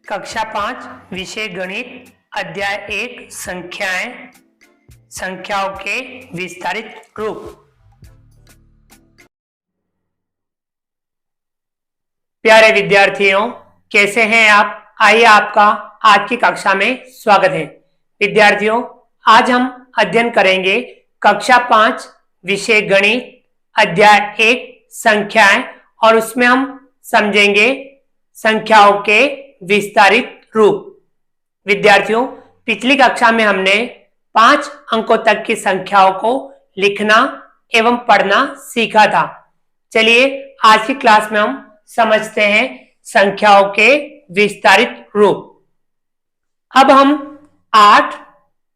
कक्षा 5 विषय गणित अध्याय 1 संख्याएं संख्याओं के विस्तारित रूप। प्यारे विद्यार्थियों, कैसे हैं आप? आइए आपका आज की कक्षा में स्वागत है। विद्यार्थियों, आज हम अध्ययन करेंगे कक्षा 5 विषय गणित अध्याय 1 संख्याएं और उसमें हम समझेंगे संख्याओं के विस्तारित रूप। विद्यार्थियों, पिछली कक्षा में हमने 5 अंकों तक की संख्याओं को लिखना एवं पढ़ना सीखा था। चलिए आज की क्लास में हम समझते हैं संख्याओं के विस्तारित रूप। अब हम 8,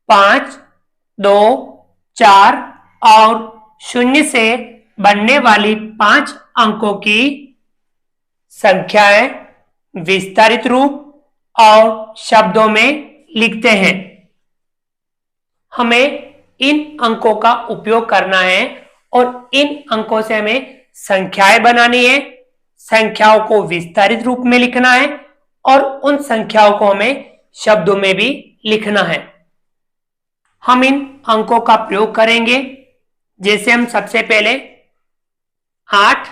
5, 2, 4 और 0 से बनने वाली 5 अंकों की संख्याएं विस्तारित रूप और शब्दों में लिखते हैं। हमें इन अंकों का उपयोग करना है और इन अंकों से हमें संख्याएं बनानी है, संख्याओं को विस्तारित रूप में लिखना है और उन संख्याओं को हमें शब्दों में भी लिखना है। हम इन अंकों का प्रयोग करेंगे। जैसे हम सबसे पहले 8,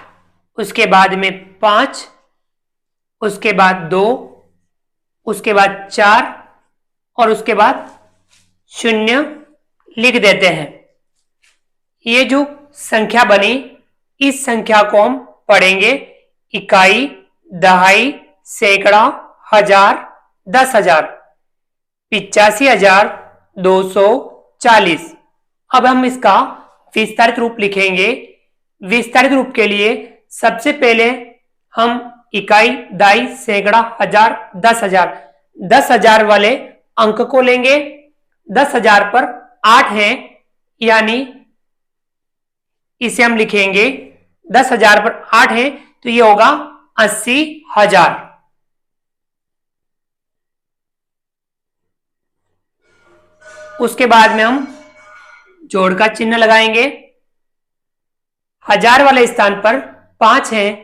उसके बाद में 5, उसके बाद 2, उसके बाद 4 और उसके बाद 0 लिख देते हैं। ये जो संख्या बनी, इस संख्या को हम पढ़ेंगे इकाई, दहाई, सैकड़ा, हजार, 10,000, 85,240। अब हम इसका विस्तारित रूप लिखेंगे। विस्तारित रूप के लिए सबसे पहले हम इकाई, दहाई, सैकड़ा, हजार, 10,000, 10,000 वाले अंक को लेंगे। 10,000 पर 8 है, यानी इसे हम लिखेंगे 10,000 पर 8 है तो ये होगा 80,000। उसके बाद में हम जोड़ का चिन्ह लगाएंगे। हजार वाले स्थान पर 5 है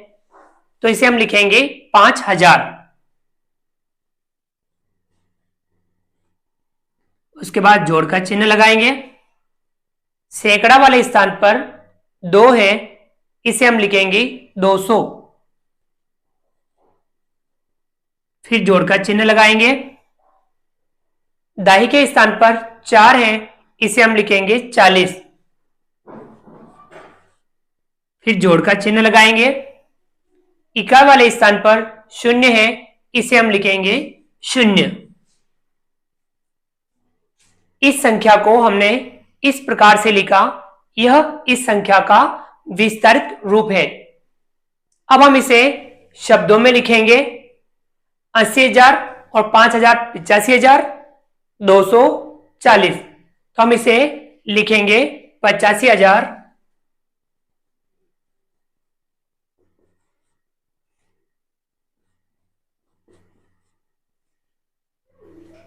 तो इसे हम लिखेंगे 5,000। उसके बाद जोड़ का चिन्ह लगाएंगे। सैकड़ा वाले स्थान पर 2 है, इसे हम लिखेंगे 200। फिर जोड़ का चिन्ह लगाएंगे। दाही के स्थान पर 4 है, इसे हम लिखेंगे 40। फिर जोड़ का चिन्ह लगाएंगे। इकाई वाले स्थान पर 0 है, इसे हम लिखेंगे 0। इस संख्या को हमने इस प्रकार से लिखा, यह इस संख्या का विस्तारित रूप है। अब हम इसे शब्दों में लिखेंगे। 80,000 और 5,000 85,000, 240। तो हम इसे लिखेंगे 85,000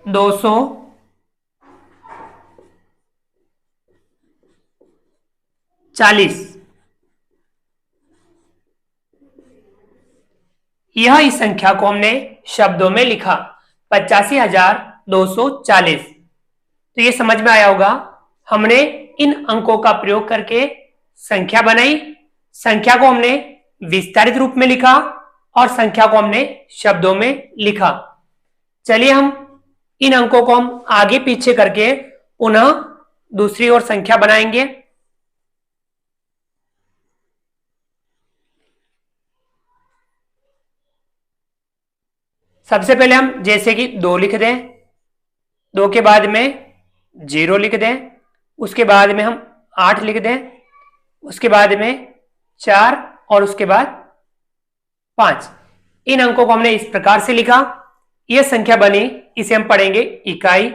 240। यह इस संख्या को हमने शब्दों में लिखा 85,240। तो ये समझ में आया होगा, हमने इन अंकों का प्रयोग करके संख्या बनाई, संख्या को हमने विस्तारित रूप में लिखा और संख्या को हमने शब्दों में लिखा। चलिए हम इन अंकों को हम आगे पीछे करके पुनः दूसरी ओर संख्या बनाएंगे। सबसे पहले हम जैसे कि 2 लिख दें, 2 के बाद में 0 लिख दें, उसके बाद में हम 8 लिख दें, उसके बाद में 4 और उसके बाद 5। इन अंकों को हमने इस प्रकार से लिखा। यह संख्या बनी, इसे हम पढ़ेंगे इकाई,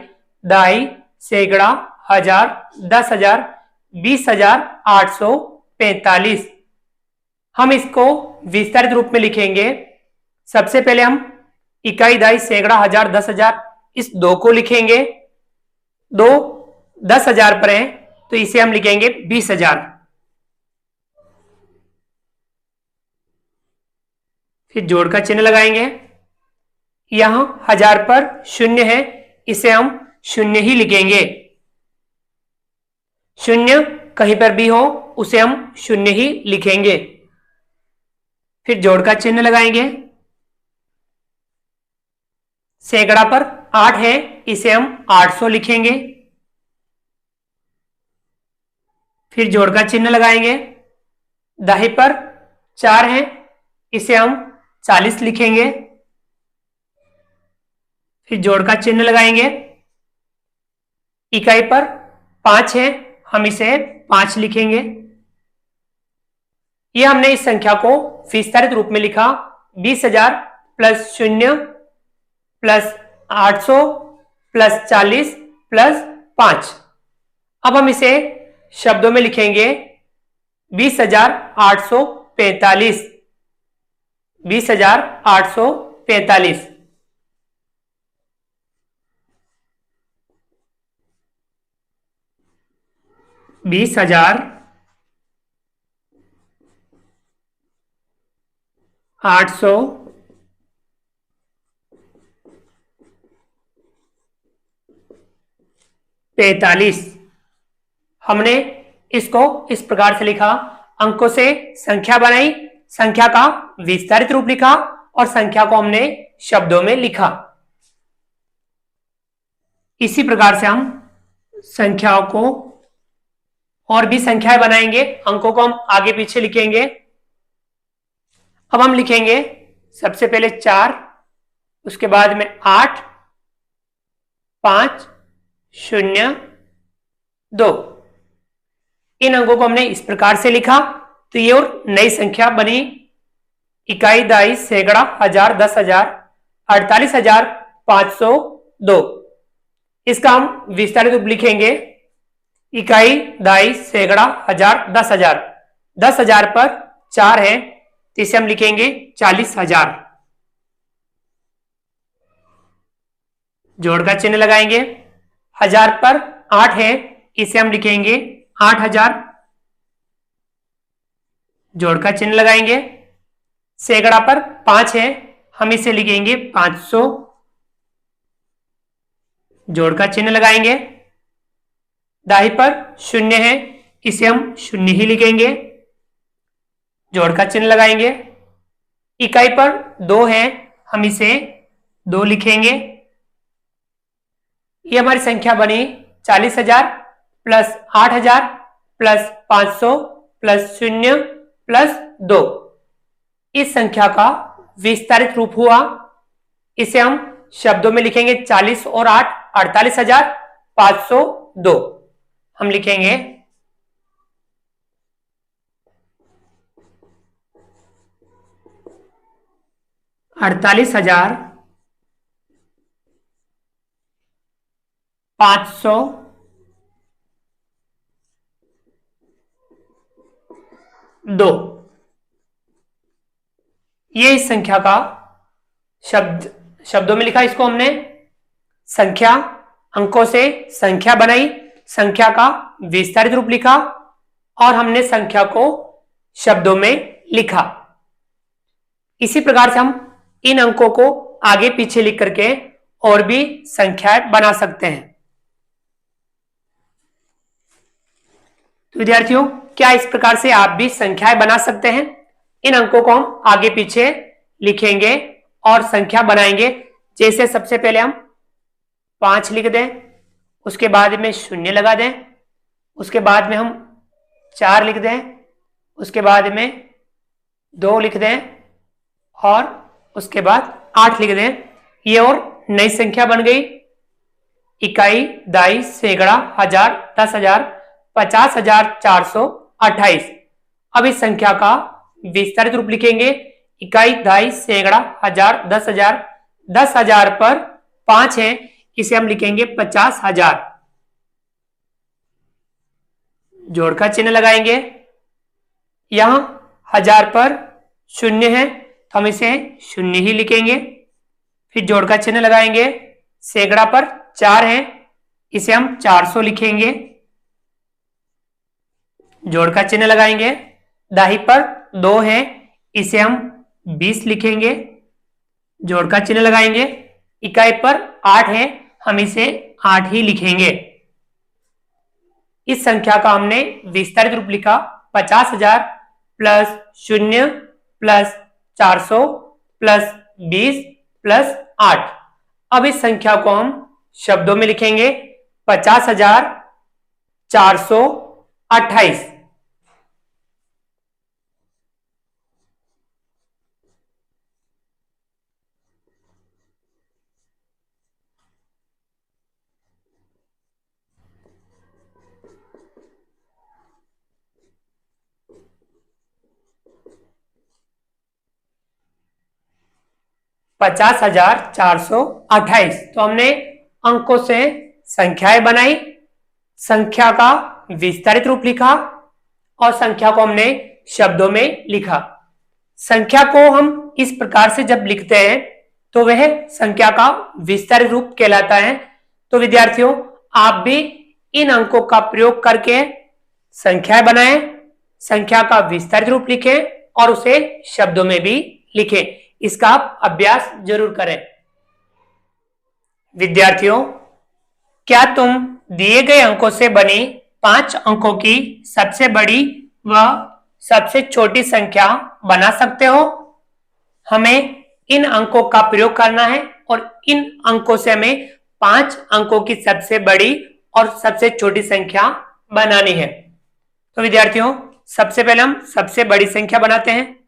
दहाई, सैकड़ा, हजार, 10,000, 20,845। हम इसको विस्तारित रूप में लिखेंगे। सबसे पहले हम इकाई, दहाई, सैकड़ा, हजार, 10,000 इस 2 को लिखेंगे। 2 10,000 पर है तो इसे हम लिखेंगे 20,000। फिर जोड़ का चिन्ह लगाएंगे। यहां 1000 पर शून्य है, इसे हम शून्य ही लिखेंगे। शून्य कहीं पर भी हो उसे हम शून्य ही लिखेंगे। फिर जोड़ का चिन्ह लगाएंगे। सैकड़ा पर 8 है, इसे हम 800 लिखेंगे। फिर जोड़ का चिन्ह लगाएंगे। दाही पर 4 है, इसे हम 40 लिखेंगे। फिर जोड़ का चिन्ह लगाएंगे। इकाई पर 5 है, हम इसे 5 लिखेंगे। यह हमने इस संख्या को विस्तारित रूप में लिखा 20,000 प्लस 0 प्लस 800 प्लस 40 प्लस 5। अब हम इसे शब्दों में लिखेंगे 20,845। 20,845। 20,845। हमने इसको इस प्रकार से लिखा, अंकों से संख्या बनाई, संख्या का विस्तारित रूप लिखा और संख्या को हमने शब्दों में लिखा। इसी प्रकार से हम संख्याओं को और भी संख्याएं बनाएंगे, अंकों को हम आगे पीछे लिखेंगे। अब हम लिखेंगे सबसे पहले 4, उसके बाद में 8, 5, 0, 2। इन अंकों को हमने इस प्रकार से लिखा तो ये और नई संख्या बनी। इकाई, दाई, सैकड़ा, 1000, 10,000, 48,502। इसका हम विस्तारित रूप लिखेंगे। इकाई, दाई, सैकड़ा, 1000, 10,000। 10,000 पर 4 है, तो इसे हम लिखेंगे 40,000। जोड़ का चिन्ह लगाएंगे। 1000 पर 8 है, इसे हम लिखेंगे 8,000। जोड़ का चिन्ह लगाएंगे। सैकड़ा पर 5 है, हम इसे लिखेंगे 500। जोड़ का चिन्ह लगाएंगे। दाही पर 0 है, इसे हम 0 ही लिखेंगे। जोड़ का चिन्ह लगाएंगे। इकाई पर 2 है, हम इसे 2 लिखेंगे। ये हमारी संख्या बनी 40,000 प्लस 8,000 प्लस 500 प्लस 0 प्लस 2। इस संख्या का विस्तारित रूप हुआ। इसे हम शब्दों में लिखेंगे 40 और 8, 48,502। हम लिखेंगे 48,502। ये इस संख्या का शब्दों में लिखा। इसको हमने संख्या, अंकों से संख्या बनाई, संख्या का विस्तारित रूप लिखा और हमने संख्या को शब्दों में लिखा। इसी प्रकार से हम इन अंकों को आगे पीछे लिख करके और भी संख्याएं बना सकते हैं। तो विद्यार्थियों, क्या इस प्रकार से आप भी संख्याएं बना सकते हैं? इन अंकों को हम आगे पीछे लिखेंगे और संख्या बनाएंगे। जैसे सबसे पहले हम 5 लिख दें, उसके बाद में 0 लगा दें, उसके बाद में हम 4 लिख दें, उसके बाद में 2 लिख दें और उसके बाद 8 लिख दें। ये और नई संख्या बन गई। इकाई, दाई, सैकड़ा, 1000, 10,000, 50,428। अब इस संख्या का विस्तारित रूप लिखेंगे। इकाई, दाई, सैकड़ा, 1000, 10,000। 10,000 पर 5 है, इसे हम लिखेंगे 50,000। जोड़ का चिन्ह लगाएंगे। यहां 1000 पर 0 है, तो हम इसे 0 ही लिखेंगे। फिर जोड़ का चिन्ह लगाएंगे। सैकड़ा पर 4 है, इसे हम 400 लिखेंगे। जोड़ का चिन्ह लगाएंगे। दाही पर 2 है, इसे हम 20 लिखेंगे। जोड़ का चिन्ह लगाएंगे। इकाई पर 8 है, हम इसे 8 ही लिखेंगे। इस संख्या का हमने विस्तारित रूप लिखा 50,000 प्लस 0 प्लस 400 प्लस 20 प्लस 8। अब इस संख्या को हम शब्दों में लिखेंगे 50,428। $50,428। तो हमने अंकों से संख्याएं बनाई, संख्या का विस्तारित रूप लिखा और संख्या को हमने शब्दों में लिखा। संख्या को हम इस प्रकार से जब लिखते हैं तो वह संख्या का विस्तारित रूप कहलाता है। तो विद्यार्थियों, आप भी इन अंकों का प्रयोग करके संख्याएं बनाएं, संख्या का विस्तारित रूप लिखें और उसे शब्दों में भी लिखें। इसका आप अभ्यास जरूर करें। विद्यार्थियों, क्या तुम दिए गए अंकों से बनी 5 अंकों की सबसे बड़ी व सबसे छोटी संख्या बना सकते हो? हमें इन अंकों का प्रयोग करना है और इन अंकों से हमें 5 अंकों की सबसे बड़ी और सबसे छोटी संख्या बनानी है। तो विद्यार्थियों, सबसे पहले हम सबसे बड़ी संख्या बनाते हैं।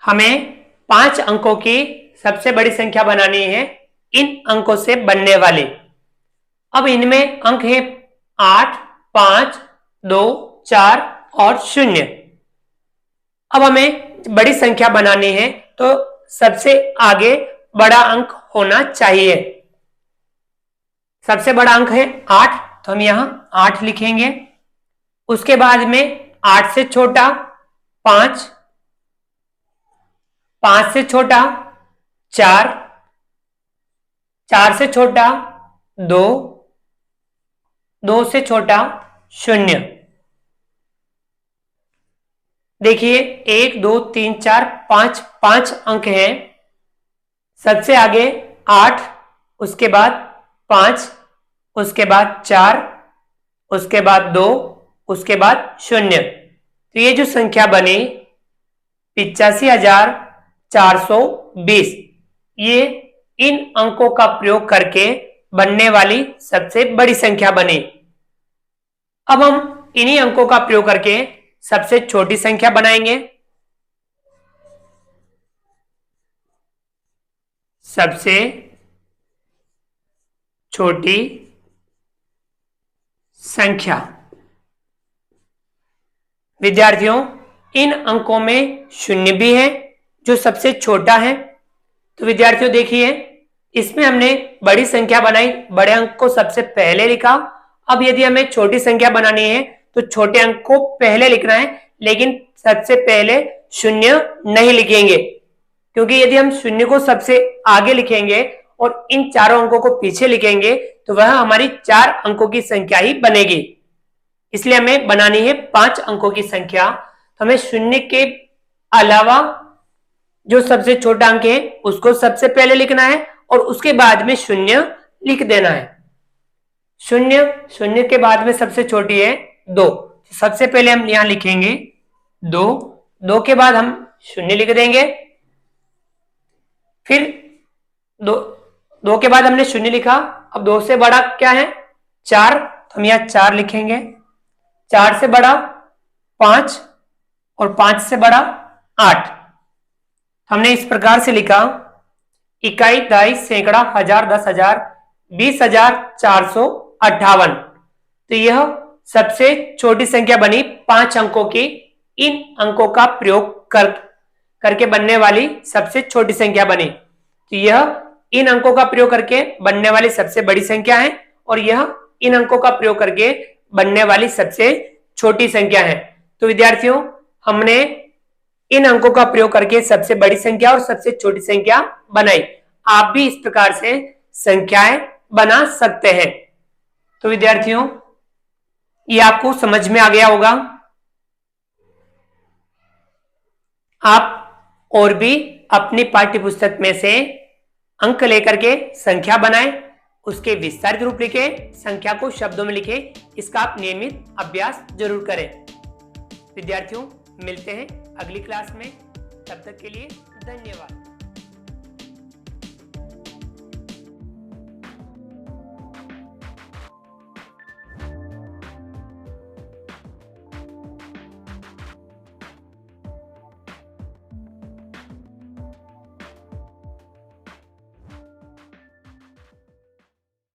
हमें 5 अंकों की सबसे बड़ी संख्या बनानी है इन अंकों से बनने वाले। अब इनमें अंक है 8, 5, 2, 4 और 0। अब हमें बड़ी संख्या बनानी है तो सबसे आगे बड़ा अंक होना चाहिए। सबसे बड़ा अंक है 8, तो हम यहां 8 लिखेंगे। उसके बाद में 8 से छोटा 5, 5 से छोटा 4, 4 से छोटा 2, 2 से छोटा 0। देखिए 1, 2, 3, 4, 5, 5 अंक हैं। सबसे आगे 8, उसके बाद 5, उसके बाद 4, उसके बाद 2, उसके बाद 0। तो ये जो संख्या बनी 85,420, ये इन अंकों का प्रयोग करके बनने वाली सबसे बड़ी संख्या बनी। अब हम इन्हीं अंकों का प्रयोग करके सबसे छोटी संख्या बनाएंगे। सबसे छोटी संख्या। विद्यार्थियों, इन अंकों में 0 भी है जो सबसे छोटा है। तो विद्यार्थियों देखिए, इसमें हमने बड़ी संख्या बनाई, बड़े अंक को सबसे पहले लिखा। अब यदि हमें छोटी संख्या बनानी है तो छोटे अंक को पहले लिखना है, लेकिन सबसे पहले 0 नहीं लिखेंगे, क्योंकि यदि हम 0 को सबसे आगे लिखेंगे और इन चारों अंकों को पीछे लिखेंगे तो वह हमारी 4 अंकों की संख्या ही बनेगी। इसलिए हमें बनानी है 5 अंकों की संख्या। तो हमें 0 के अलावा जो सबसे छोटा अंक है उसको सबसे पहले लिखना है और उसके बाद में 0 लिख देना है। 0 के बाद में सबसे छोटी है 2, सबसे पहले हम यहां लिखेंगे 2, 2 के बाद हम 0 लिख देंगे। फिर 2 के बाद हमने 0 लिखा। अब 2 से बड़ा क्या है 4, तो हम यहां 4 लिखेंगे। 4 से बड़ा 5 और 5 से बड़ा 8। हमने इस प्रकार से लिखा इकाई, दहाई, सैकड़ा, हजार, 10,000, 20,458। तो यह सबसे छोटी संख्या बनी 5 अंकों की। इन अंकों का प्रयोग करके बनने वाली सबसे छोटी संख्या बनी। तो यह इन अंकों का प्रयोग करके बनने वाली सबसे बड़ी संख्या है और यह इन अंकों का प्रयोग करके बनने वाली सबसे छोटी संख्या है। तो विद्यार्थियों, हमने इन अंकों का प्रयोग करके सबसे बड़ी संख्या और सबसे छोटी संख्या बनाई। आप भी इस प्रकार से संख्याएं बना सकते हैं। तो विद्यार्थियों, ये आपको समझ में आ गया होगा। आप और भी अपनी पाठ्य पुस्तक में से अंक लेकर के संख्या बनाएं, उसके विस्तारित रूप लिखे, संख्या को शब्दों में लिखे। इसका आप नियमित अभ्यास जरूर करें। विद्यार्थियों, मिलते हैं अगली क्लास में। तब तक के लिए धन्यवाद।